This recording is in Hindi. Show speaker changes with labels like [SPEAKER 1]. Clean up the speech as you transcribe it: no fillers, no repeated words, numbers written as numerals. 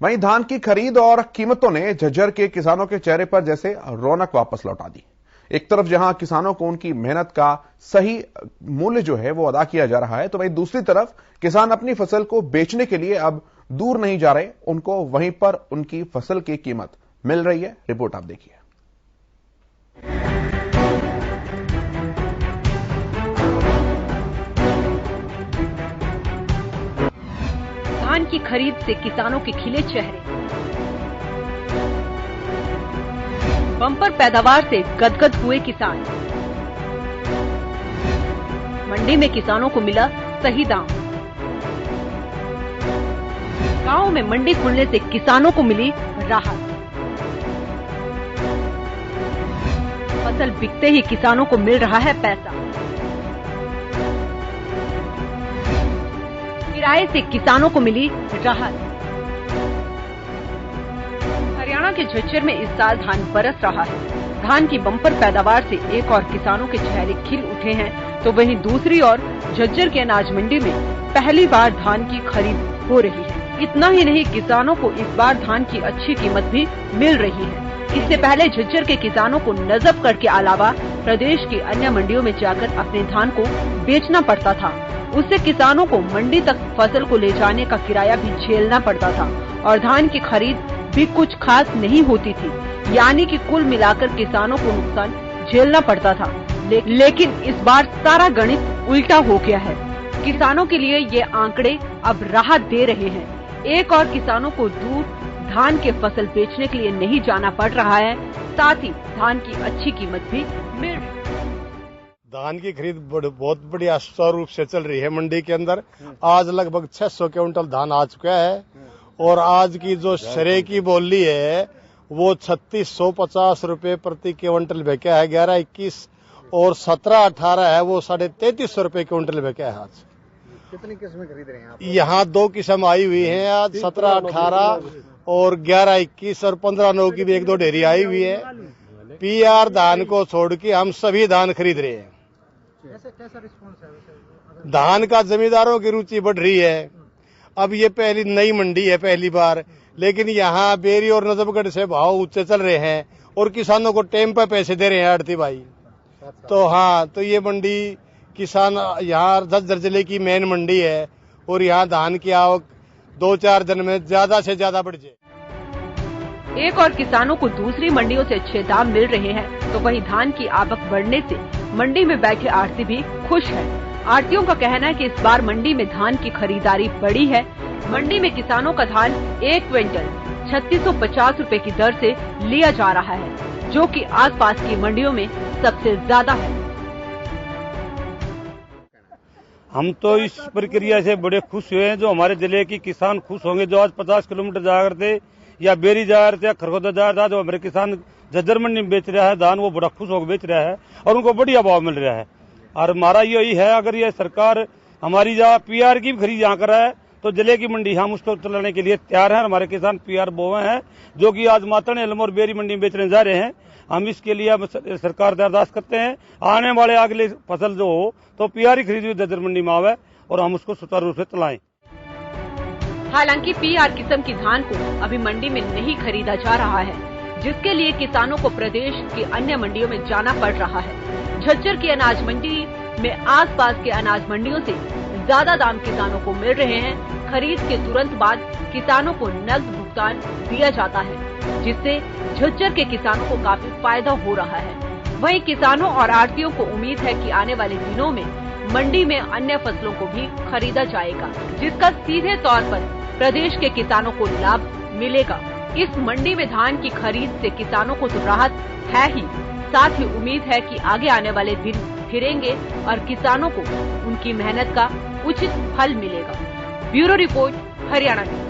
[SPEAKER 1] वहीं धान की खरीद और कीमतों ने झज्जर के किसानों के चेहरे पर जैसे रौनक वापस लौटा दी। एक तरफ जहां किसानों को उनकी मेहनत का सही मूल्य जो है वो अदा किया जा रहा है, तो वहीं दूसरी तरफ किसान अपनी फसल को बेचने के लिए अब दूर नहीं जा रहे, उनको वहीं पर उनकी फसल की कीमत मिल रही है। रिपोर्ट आप देखिए।
[SPEAKER 2] धान की खरीद से किसानों के खिले चेहरे, बम्पर पैदावार से गदगद हुए किसान। मंडी में किसानों को मिला सही दाम। गांव में मंडी खुलने से किसानों को मिली राहत। फसल बिकते ही किसानों को मिल रहा है पैसा। किराए से किसानों को मिली राहत। हरियाणा के झज्जर में इस साल धान बरस रहा है। धान की बम्पर पैदावार से एक और किसानों के चेहरे खिल उठे हैं, तो वहीं दूसरी ओर झज्जर के अनाज मंडी में पहली बार धान की खरीद हो रही है। इतना ही नहीं, किसानों को इस बार धान की अच्छी कीमत भी मिल रही है। इससे पहले झज्जर के किसानों को नजफगढ़ के अलावा प्रदेश की अन्य मंडियों में जाकर अपने धान को बेचना पड़ता था। उससे किसानों को मंडी तक फसल को ले जाने का किराया भी झेलना पड़ता था और धान की खरीद भी कुछ खास नहीं होती थी। यानी कि कुल मिलाकर किसानों को नुकसान झेलना पड़ता था। लेकिन इस बार सारा गणित उल्टा हो गया है। किसानों के लिए ये आंकड़े अब राहत दे रहे हैं। एक और किसानों को दूर धान के फसल बेचने के लिए नहीं जाना पड़ रहा है, साथ ही धान की अच्छी कीमत भी मिल रही है।
[SPEAKER 3] धान की खरीद बहुत बढ़िया सुचारू रूप से चल रही है मंडी के अंदर। आज लगभग 600 क्विंटल धान आ चुका है और आज की जो सरे की बोली है वो 3650 रुपए प्रति क्विंटल बिका है। 11-21 और 17-18 है वो 3350 रुपए क्विंटल बिका है। आज
[SPEAKER 4] कितनी किस्में खरीद रहे हैं आप?
[SPEAKER 3] यहाँ 2 किस्म आई हुई है आज, 17-18 और 11-21 और 15-9 की भी 1-2 ढेरी आई हुई है। पीआर धान को छोड़ के हम सभी धान खरीद रहे हैं।
[SPEAKER 4] कैसा रिस्पॉन्स है?
[SPEAKER 3] धान का जमींदारों की रुचि बढ़ रही है। अब ये पहली नई मंडी है, पहली बार, लेकिन यहाँ बेरी और नजफगढ़ से भाव ऊंचे चल रहे हैं और किसानों को टाइम पर पैसे दे रहे हैं आड़ती भाई। तो हाँ, तो ये मंडी किसान यहाँ झज्जर जिले की मेन मंडी है और यहाँ धान की आवक 2-4 दिन में ज्यादा से ज्यादा बढ़ जाए।
[SPEAKER 2] एक और किसानों को दूसरी मंडियों से अच्छे दाम मिल रहे हैं, तो वहीं धान की आवक बढ़ने से मंडी में बैठे आढ़ती भी खुश है। आढ़तियों का कहना है कि इस बार मंडी में धान की खरीदारी बढ़ी है। मंडी में किसानों का धान 1 क्विंटल 3650 रुपए की दर से लिया जा रहा है, जो कि आसपास की मंडियों में सबसे ज्यादा है।
[SPEAKER 5] हम तो इस प्रक्रिया से बड़े खुश हुए हैं। जो हमारे जिले की किसान खुश होंगे, जो आज 50 किलोमीटर जाया करते या बेरी जा रहे थे या खरगोदा जा रहा था, जो हमारे किसान झज्जर मंडी में बेच रहा है धान, वो बड़ा खुश होकर बेच रहा है और उनको बढ़िया भाव मिल रहा है। और हमारा यही है, अगर ये सरकार हमारी जहाँ पीआर की खरीद यहाँ कराए तो जिले की मंडी हम उसको चलाने के लिए तैयार हैं। हमारे किसान पीआर बोए हैं जो कि आज मातड़ एलम और बेरी मंडी में बेचने जा रहे हैं। हम इसके लिए सरकार से अरदास करते हैं, आने वाले अगले फसल जो हो तो पीआर ही खरीदी झज्जर मंडी में आवे और हम उसको सुचारू रूप से चलाएं।
[SPEAKER 2] हालांकि पीआर किस्म की धान को अभी मंडी में नहीं खरीदा जा रहा है, जिसके लिए किसानों को प्रदेश की अन्य मंडियों में जाना पड़ रहा है। झज्जर की अनाज मंडी में आसपास के अनाज मंडियों से ज्यादा दाम किसानों को मिल रहे हैं। खरीद के तुरंत बाद किसानों को नकद भुगतान दिया जाता है, जिससे झज्जर के किसानों को काफी फायदा हो रहा है। वहीं किसानों और आढ़तियों को उम्मीद है कि आने वाले दिनों में मंडी में अन्य फसलों को भी खरीदा जाएगा, जिसका सीधे तौर पर प्रदेश के किसानों को लाभ मिलेगा। इस मंडी में धान की खरीद से किसानों को तो राहत है ही, साथ ही उम्मीद है कि आगे आने वाले दिन फिरेंगे और किसानों को उनकी मेहनत का उचित फल मिलेगा। Bureau report, Haryana news.